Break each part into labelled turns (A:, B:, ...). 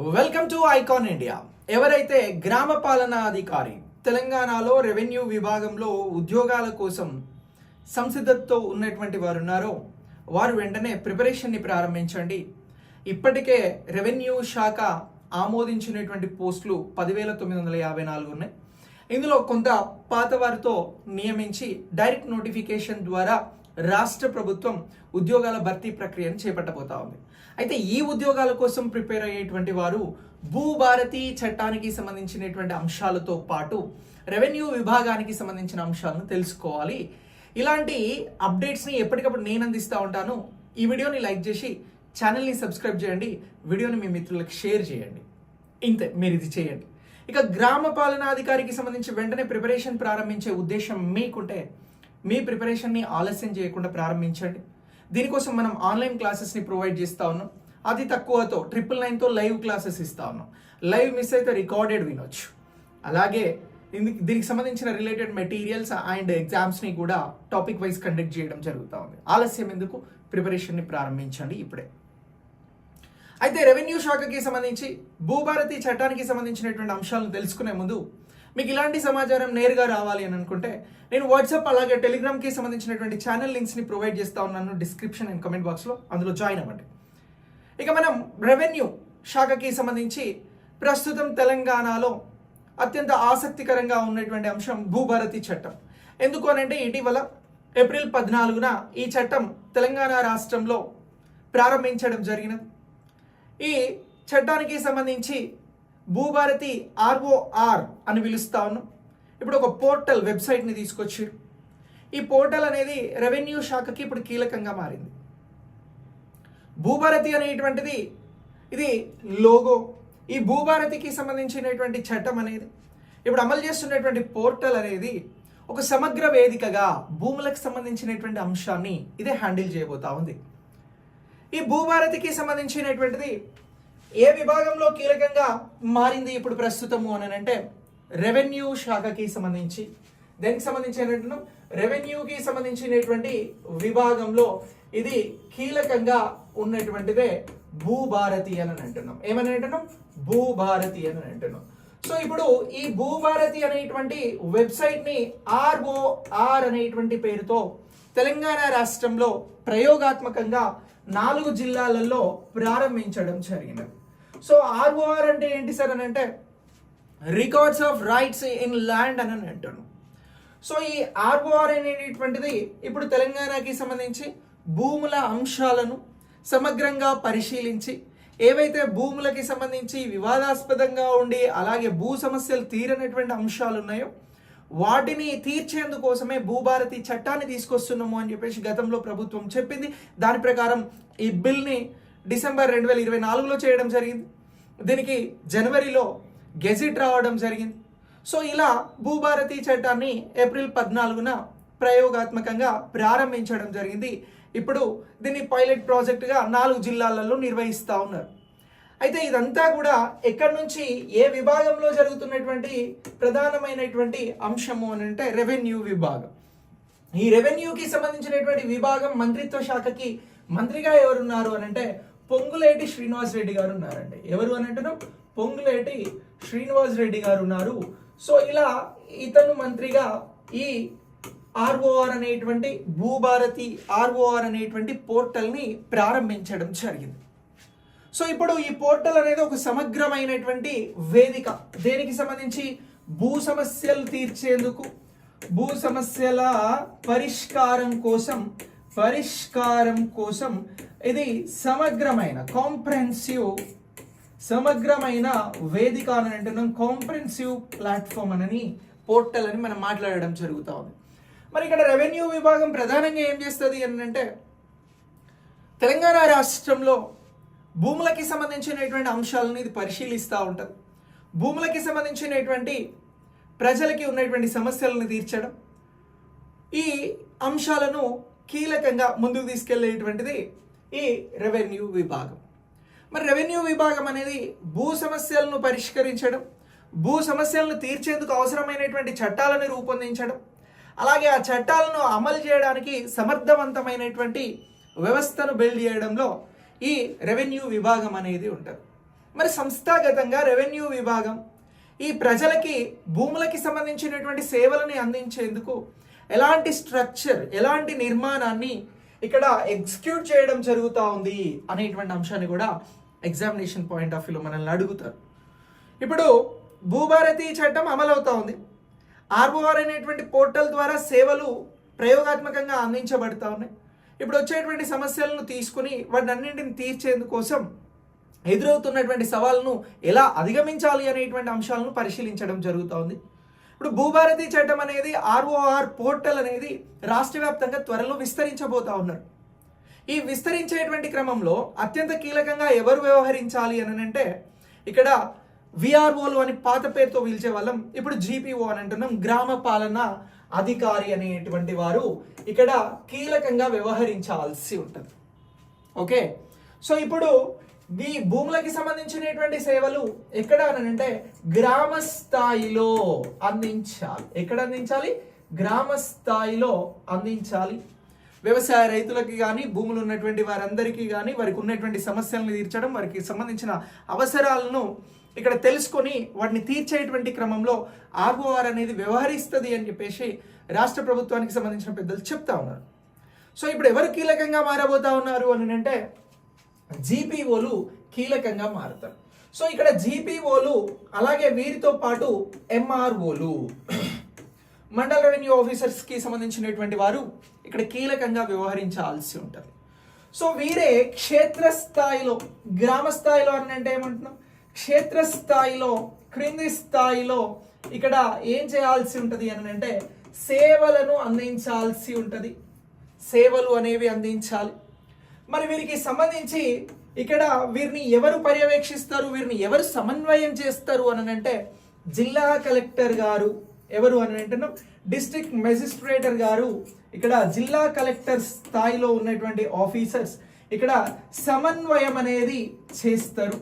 A: Welcome to icon India. ఎవరైతే గ్రామ పాలనా అధికారి తెలంగాణలో రెవెన్యూ విభాగంలో ఉద్యోగాల కోసం సంసిద్ధతతో ఉన్నటువంటి వారు ఉన్నారో వారు వెంటనే ప్రిపరేషన్ని ప్రారంభించండి. ఇప్పటికే రెవెన్యూ శాఖ ఆమోదించినటువంటి పోస్టులు 10,954 ఉన్నాయి. ఇందులో కొంత పాత వారితో నియమించి డైరెక్ట్ నోటిఫికేషన్ ద్వారా రాష్ట్ర ప్రభుత్వం ఉద్యోగాల భర్తీ ప్రక్రియను చేపట్టబోతా ఉంది. అయితే ఈ ఉద్యోగాల కోసం ప్రిపేర్ అయ్యేటువంటి వారు భూభారతి చట్టానికి సంబంధించినటువంటి అంశాలతో పాటు రెవెన్యూ విభాగానికి సంబంధించిన అంశాలను తెలుసుకోవాలి. ఇలాంటి అప్డేట్స్ని ఎప్పటికప్పుడు నేను అందిస్తూ ఉంటాను. ఈ వీడియోని లైక్ చేసి ఛానల్ని సబ్స్క్రైబ్ చేయండి, వీడియోని మీ మిత్రులకు షేర్ చేయండి. ఇంతే, మీరు ఇది చేయండి. ఇక గ్రామ పాలనాధికారికి సంబంధించి వెంటనే ప్రిపరేషన్ ప్రారంభించే ఉద్దేశం మీకుంటే మీ ప్రిపరేషన్ని ఆలస్యం చేయకుండా ప్రారంభించండి. దీనికోసం మనం ఆన్లైన్ క్లాసెస్ని ప్రొవైడ్ చేస్తూ ఉన్నాం. అతి తక్కువతో 999తో లైవ్ క్లాసెస్ ఇస్తూ ఉన్నాం. లైవ్ మిస్ అయితే రికార్డెడ్ వినొచ్చు. అలాగే దీనికి సంబంధించిన రిలేటెడ్ మెటీరియల్స్ అండ్ ఎగ్జామ్స్ని కూడా టాపిక్ వైజ్ కండక్ట్ చేయడం జరుగుతూ ఉంది. ఆలస్యం ఎందుకు, ప్రిపరేషన్ని ప్రారంభించండి ఇప్పుడే. అయితే రెవెన్యూ శాఖకి సంబంధించి భూభారతి చట్టానికి సంబంధించినటువంటి అంశాలను తెలుసుకునే ముందు మీకు ఇలాంటి సమాచారం నేరుగా రావాలి అని అనుకుంటే నేను వాట్సాప్ అలాగే టెలిగ్రామ్కి సంబంధించినటువంటి ఛానల్ లింక్స్ని ప్రొవైడ్ చేస్తూ ఉన్నాను డిస్క్రిప్షన్ అండ్ కమెంట్ బాక్స్లో, అందులో జాయిన్ అవ్వండి. ఇక మనం రెవెన్యూ శాఖకి సంబంధించి ప్రస్తుతం తెలంగాణలో అత్యంత ఆసక్తికరంగా ఉన్నటువంటి అంశం భూభారతి చట్టం. ఎందుకు అనంటే ఇటీవల ఏప్రిల్ 14న ఈ చట్టం తెలంగాణ రాష్ట్రంలో ప్రారంభించడం జరిగినది. ఈ చట్టానికి సంబంధించి భూభారతి ROR అని పిలుస్తా ఉన్నాం. ఇప్పుడు ఒక పోర్టల్ వెబ్సైట్ని తీసుకొచ్చారు. ఈ పోర్టల్ అనేది రెవెన్యూ శాఖకి ఇప్పుడు కీలకంగా మారింది. భూభారతి అనేటువంటిది ఇది లోగో. ఈ భూభారతికి సంబంధించినటువంటి చట్టం అనేది ఇప్పుడు అమలు చేస్తున్నటువంటి పోర్టల్ అనేది ఒక సమగ్ర వేదికగా భూములకు సంబంధించినటువంటి అంశాన్ని ఇదే హ్యాండిల్ చేయబోతా ఉంది. ఈ భూభారతికి సంబంధించినటువంటిది ఏ విభాగంలో కీలకంగా మారింది ఇప్పుడు ప్రస్తుతము అని అంటే రెవెన్యూ శాఖకి సంబంధించి, దానికి సంబంధించిన రెవెన్యూకి సంబంధించినటువంటి విభాగంలో ఇది కీలకంగా ఉన్నటువంటిదే భూభారతి అని అంటున్నాం. ఏమని అంటున్నాం? భూభారతి అని అంటున్నాం. సో ఇప్పుడు ఈ భూభారతి అనేటువంటి వెబ్సైట్ని ROR అనేటువంటి పేరుతో తెలంగాణ రాష్ట్రంలో ప్రయోగాత్మకంగా 4 జిల్లాలలో ప్రారంభించడం జరిగినది. సో ROR అంటే ఏంటి సార్ అని అంటే records of rights in land అని అంటున్నాం. సో ఈ ROR అనేటువంటిది ఇప్పుడు తెలంగాణకి సంబంధించి భూముల అంశాలను సమగ్రంగా పరిశీలించి ఏవైతే భూములకి సంబంధించి వివాదాస్పదంగా ఉండి అలాగే భూ సమస్యలు తీరనటువంటి అంశాలు ఉన్నాయో వాటిని తీర్చేందుకోసమే భూభారతి చట్టాన్ని తీసుకొస్తున్నాము అని చెప్పేసి గతంలో ప్రభుత్వం చెప్పింది. దాని ప్రకారం ఈ బిల్ని డిసెంబర్ 2024లో చేయడం జరిగింది. దీనికి జనవరిలో గెజిట్ రావడం జరిగింది. సో ఇలా భూభారతి చట్టాన్ని ఏప్రిల్ 14న ప్రయోగాత్మకంగా ప్రారంభించడం జరిగింది. ఇప్పుడు దీన్ని పైలట్ ప్రాజెక్టుగా 4 జిల్లాలలో నిర్వహిస్తూ ఉన్నారు. అయితే ఇదంతా కూడా ఎక్కడి నుంచి ఏ విభాగంలో జరుగుతున్నటువంటి ప్రధానమైనటువంటి అంశము అని అంటే రెవెన్యూ విభాగం. ఈ రెవెన్యూకి సంబంధించినటువంటి విభాగం మంత్రిత్వ శాఖకి మంత్రిగా ఎవరున్నారు అని అంటే పొంగులేటి శ్రీనివాస్ రెడ్డి గారు ఉన్నారండి. ఎవరు అని అంటున్నాం? పొంగులేటి శ్రీనివాస్ రెడ్డి గారు ఉన్నారు. సో ఇలా ఇతను మంత్రిగా ఈ ROR అనేటువంటి భూభారతి ROR అనేటువంటి పోర్టల్ని ప్రారంభించడం జరిగింది. సో ఇప్పుడు ఈ పోర్టల్ అనేది ఒక సమగ్రమైనటువంటి వేదిక. దేనికి సంబంధించి? భూ సమస్యలు తీర్చేందుకు, భూ సమస్యల పరిష్కారం కోసం ఇది సమగ్రమైన సమగ్రమైన వేదిక అని అంటున్నాం. కాంప్రెహెన్సివ్ ప్లాట్ఫామ్ అని పోర్టల్ అని మనం మాట్లాడడం జరుగుతూ ఉంది. మరి ఇక్కడ రెవెన్యూ విభాగం ప్రధానంగా ఏం చేస్తుంది అని అంటే తెలంగాణ రాష్ట్రంలో భూములకి సంబంధించినటువంటి అంశాలను ఇది పరిశీలిస్తూ ఉంటుంది. భూములకి సంబంధించినటువంటి ప్రజలకి ఉన్నటువంటి సమస్యలను తీర్చడం, ఈ అంశాలను కీలకంగా ముందుకు తీసుకెళ్లేటువంటిది ఈ రెవెన్యూ విభాగం. మరి రెవెన్యూ విభాగం అనేది భూ సమస్యలను పరిష్కరించడం, భూ సమస్యలను తీర్చేందుకు అవసరమైనటువంటి చట్టాలను రూపొందించడం, అలాగే ఆ చట్టాలను అమలు చేయడానికి సమర్థవంతమైనటువంటి వ్యవస్థను బిల్డ్ చేయడంలో ఈ రెవెన్యూ విభాగం అనేది ఉంటుంది. మరి సంస్థాగతంగా రెవెన్యూ విభాగం ఈ ప్రజలకి భూములకి సంబంధించినటువంటి సేవలని అందించేందుకు ఎలాంటి స్ట్రక్చర్, ఎలాంటి నిర్మాణాన్ని ఇక్కడ ఎగ్జిక్యూట్ చేయడం జరుగుతూ ఉంది అనేటువంటి అంశాన్ని కూడా ఎగ్జామినేషన్ పాయింట్ ఆఫ్ వ్యూలో మనల్ని అడుగుతారు. ఇప్పుడు భూభారతి చట్టం అమలు అవుతా ఉంది. ఆర్ఓఆర్ అనేటువంటి పోర్టల్ ద్వారా సేవలు ప్రయోగాత్మకంగా అందించబడతా ఉన్నాయి. ఇప్పుడు వచ్చేటువంటి సమస్యలను తీసుకుని వాటిని అన్నింటిని తీర్చేందుకోసం ఎదురవుతున్నటువంటి సవాళ్ళను ఎలా అధిగమించాలి అనేటువంటి అంశాలను పరిశీలించడం జరుగుతూ ఉంది. ఇప్పుడు భూభారతి చట్టం అనేది, ఆర్ఓఆర్ పోర్టల్ అనేది రాష్ట్ర వ్యాప్తంగా త్వరలో విస్తరించబోతా ఉన్నారు. ఈ విస్తరించేటువంటి క్రమంలో అత్యంత కీలకంగా ఎవరు వ్యవహరించాలి అని అంటే, ఇక్కడ విఆర్ఓలు అని పాత పేరుతో పిలిచే వాళ్ళం, ఇప్పుడు జీపీఓ అని అంటున్నాం, గ్రామ పాలన అధికారి అనేటువంటి వారు ఇక్కడ కీలకంగా వ్యవహరించాల్సి ఉంటుంది. ఓకే, సో ఇప్పుడు ఈ భూములకి సంబంధించినటువంటి సేవలు ఎక్కడ అని అంటే గ్రామ స్థాయిలో అందించాలి. ఎక్కడ అందించాలి? గ్రామ స్థాయిలో అందించాలి. వ్యవసాయ రైతులకి కానీ, భూములు ఉన్నటువంటి వారందరికీ కానీ, వారికి ఉన్నటువంటి సమస్యలను తీర్చడం, వారికి సంబంధించిన అవసరాలను ఇక్కడ తెలుసుకొని వాటిని తీర్చేటువంటి క్రమంలో ఆర్ఓఆర్ అనేది వ్యవహరిస్తుంది అని చెప్పేసి రాష్ట్ర ప్రభుత్వానికి సంబంధించిన పెద్దలు చెప్తా ఉన్నారు. సో ఇప్పుడు ఎవరు కీలకంగా మారబోతా ఉన్నారు అని అంటే జీపీఓలు కీలకంగా మారుతారు. సో ఇక్కడ జీపీఓలు, అలాగే వీరితో పాటు ఎంఆర్ఓలు, మండల రెవెన్యూ ఆఫీసర్స్ కి సంబంధించినటువంటి వారు ఇక్కడ కీలకంగా వ్యవహరించాల్సి ఉంటుంది. సో వీరే క్షేత్రస్థాయిలో, గ్రామ స్థాయిలో అని అంటే ఏమంటున్నాం, క్షేత్రస్థాయిలో, క్రింది స్థాయిలో ఇక్కడ ఏం చేయాల్సి ఉంటుంది అని అంటే సేవలను అందించాల్సి ఉంటుంది. సేవలు అనేవి అందించాలి. మరి వీరికి సంబంధించి ఇక్కడ వీరిని ఎవరు పర్యవేక్షిస్తారు, వీరిని ఎవరు సమన్వయం చేస్తారు అని అంటే జిల్లా కలెక్టర్ గారు, ఎవరు అని అంటున్నాం డిస్ట్రిక్ట్ మెజిస్ట్రేటర్ గారు, ఇక్కడ జిల్లా కలెక్టర్ స్థాయిలో ఉన్నటువంటి ఆఫీసర్స్ ఇక్కడ సమన్వయం అనేది చేస్తారు.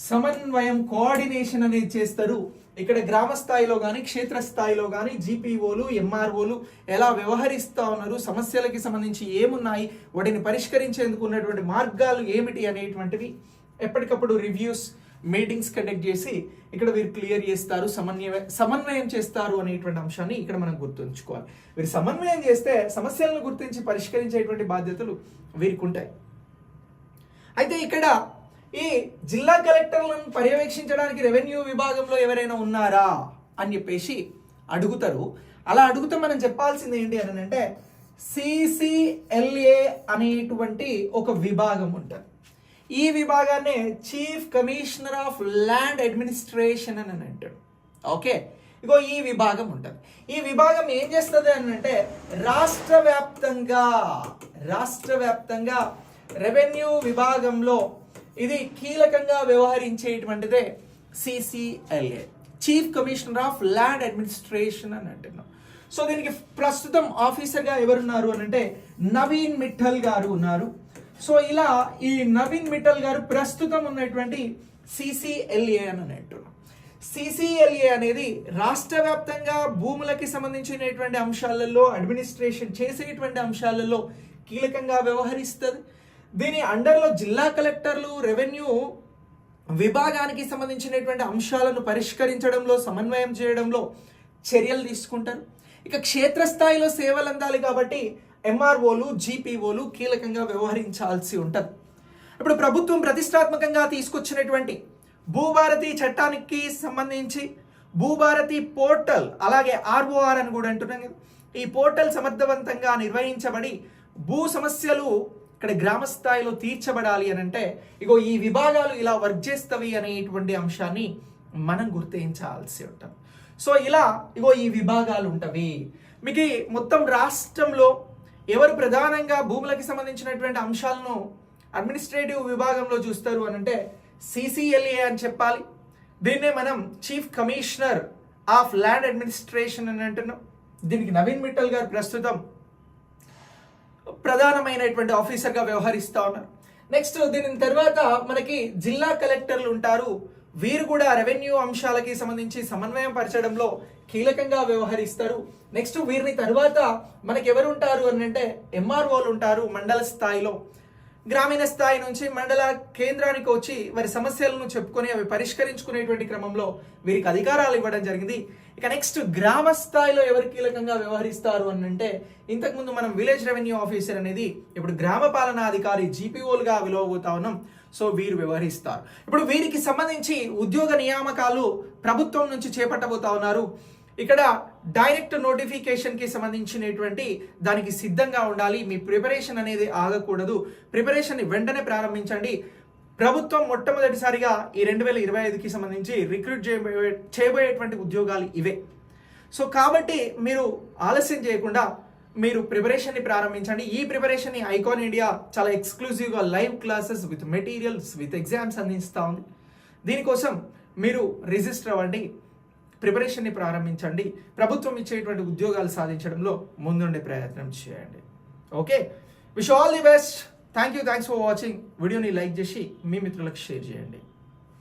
A: సమన్వయం, కోఆర్డినేషన్ అనేది చేస్తారు. ఇక్కడ గ్రామ స్థాయిలో కానీ, క్షేత్రస్థాయిలో కానీ జీపీఓలు, ఎంఆర్ఓలు ఎలా వ్యవహరిస్తూ ఉన్నారు, సమస్యలకి సంబంధించి ఏమున్నాయి, వాటిని పరిష్కరించేందుకు ఉన్నటువంటి మార్గాలు ఏమిటి అనేటువంటివి ఎప్పటికప్పుడు రివ్యూస్, మీటింగ్స్ కండక్ట్ చేసి ఇక్కడ వీరు క్లియర్ చేస్తారు, సమన్వయం చేస్తారు అనేటువంటి అంశాన్ని ఇక్కడ మనం గుర్తుంచుకోవాలి. వీరు సమన్వయం చేస్తే సమస్యలను గుర్తించి పరిష్కరించేటువంటి బాధ్యతలు వీరికి ఉంటాయి. అయితే ఇక్కడ ఈ జిల్లా కలెక్టర్లను పర్యవేక్షించడానికి రెవెన్యూ విభాగంలో ఎవరైనా ఉన్నారా అని చెప్పేసి అడుగుతారు. అలా అడుగుతా మనం చెప్పాల్సింది ఏంటి అని అంటే సిసిఎల్ఏ అనేటువంటి ఒక విభాగం ఉంటుంది. ఈ విభాగాన్ని chief commissioner of land administration అని అంటాడు. ఓకే, ఇగో ఈ విభాగం ఉంటుంది. ఈ విభాగం ఏం చేస్తుంది అని అంటే రాష్ట్ర వ్యాప్తంగా రెవెన్యూ విభాగంలో ఇది కీలకంగా వ్యవహరించేటువంటిదే CCLA, chief commissioner of land administration అని అంటున్నాం. సో దీనికి ప్రస్తుతం ఆఫీసర్గా ఎవరున్నారు అని అంటే నవీన్ మిట్టల్ గారు ఉన్నారు. సో ఇలా ఈ నవీన్ మిట్టల్ గారు ప్రస్తుతం ఉన్నటువంటి సిసిఎల్ఏ అని అంటున్నాం. సిసిఎల్ఏ అనేది రాష్ట్ర వ్యాప్తంగా భూములకి సంబంధించినటువంటి అంశాలలో, అడ్మినిస్ట్రేషన్ చేసేటువంటి అంశాలలో కీలకంగా వ్యవహరిస్తుంది. దీని అండర్లో జిల్లా కలెక్టర్లు రెవెన్యూ విభాగానికి సంబంధించినటువంటి అంశాలను పరిష్కరించడంలో, సమన్వయం చేయడంలో చర్యలు తీసుకుంటారు. ఇక క్షేత్రస్థాయిలో సేవలు అందాలి కాబట్టి ఎంఆర్ఓలు, జీపీఓలు కీలకంగా వ్యవహరించాల్సి ఉంటుంది. ఇప్పుడు ప్రభుత్వం ప్రతిష్టాత్మకంగా తీసుకొచ్చినటువంటి భూభారతి చట్టానికి సంబంధించి భూభారతి పోర్టల్, అలాగే ఆర్ఓఆర్ అని కూడా అంటున్నాం కదా, ఈ పోర్టల్ సమర్థవంతంగా నిర్వహించబడి భూ సమస్యలు ఇక్కడ గ్రామ స్థాయిలో తీర్చబడాలి అని అంటే ఇగో ఈ విభాగాలు ఇలా వర్క్ చేస్తవి అనేటువంటి అంశాన్ని మనం గుర్తించాల్సి ఉంటుంది. సో ఇలా ఇగో ఈ విభాగాలు ఉంటవి. మీకు మొత్తం రాష్ట్రంలో ఎవరు ప్రధానంగా భూములకి సంబంధించినటువంటి అంశాలను అడ్మినిస్ట్రేటివ్ విభాగంలో చూస్తారు అని అంటే సిసిఎల్ఏ అని చెప్పాలి. దీన్నే మనం chief commissioner of land administration అని అంటున్నాం. దీనికి నవీన్ మిట్టల్ గారు ప్రస్తుతం ప్రధానమైనటువంటి ఆఫీసర్గా వ్యవహరిస్తూ ఉన్నారు. నెక్స్ట్ దీని తర్వాత మనకి జిల్లా కలెక్టర్లు ఉంటారు. వీరు కూడా రెవెన్యూ అంశాలకి సంబంధించి సమన్వయం పరచడంలో కీలకంగా వ్యవహరిస్తారు. నెక్స్ట్ వీరిని తర్వాత మనకి ఎవరు ఉంటారు అని అంటే ఎంఆర్ఓలు ఉంటారు మండల స్థాయిలో. గ్రామీణ స్థాయి నుంచి మండల కేంద్రానికి వచ్చి వారి సమస్యలను చెప్పుకొని అవి పరిష్కరించుకునేటువంటి క్రమంలో వీరికి అధికారాలు ఇవ్వడం జరిగింది. ఇక నెక్స్ట్ గ్రామ స్థాయిలో ఎవరు కీలకంగా వ్యవహరిస్తారు అని అంటే, ఇంతకుముందు మనం విలేజ్ రెవెన్యూ ఆఫీసర్ అనేది ఇప్పుడు గ్రామ పాలనా అధికారి జీపీఓలుగా విలువబోతా ఉన్నాం. సో వీరు వ్యవహరిస్తారు. ఇప్పుడు వీరికి సంబంధించి ఉద్యోగ నియామకాలు ప్రభుత్వం నుంచి చేపట్టబోతా ఉన్నారు. ఇక్కడ డైరెక్ట్ నోటిఫికేషన్ కి సంబంధించినటువంటి దానికి సిద్ధంగా ఉండాలి. మీ ప్రిపరేషన్ అనేది ఆగకూడదు. ప్రిపరేషన్ ని వెంటనే ప్రారంభించండి. ప్రభుత్వం మొట్టమొదటిసారిగా ఈ 2025కి సంబంధించి రిక్రూట్ చేయబోయేటువంటి ఉద్యోగాలు ఇవే. సో కాబట్టి మీరు ఆలస్యం చేయకుండా మీరు ప్రిపరేషన్ ని ప్రారంభించండి. ఈ ప్రిపరేషన్ ని ఐకాన్ ఇండియా చాలా ఎక్స్క్లూజివ్ గా live classes with materials with exams అందిస్తూ ఉంది. దీనికోసం మీరు రిజిస్టర్ అవ్వండి, ప్రిపరేషన్ ని ప్రారంభించండి. ప్రభుత్వం ఇచ్చేటువంటి ఉద్యోగాలు సాధించడంలో ముందుండే ప్రయత్నం చేయండి. Okay, wish all the best. Thanks for watching. వీడియోని లైక్ చేసి మీ మిత్రులకు షేర్ చేయండి.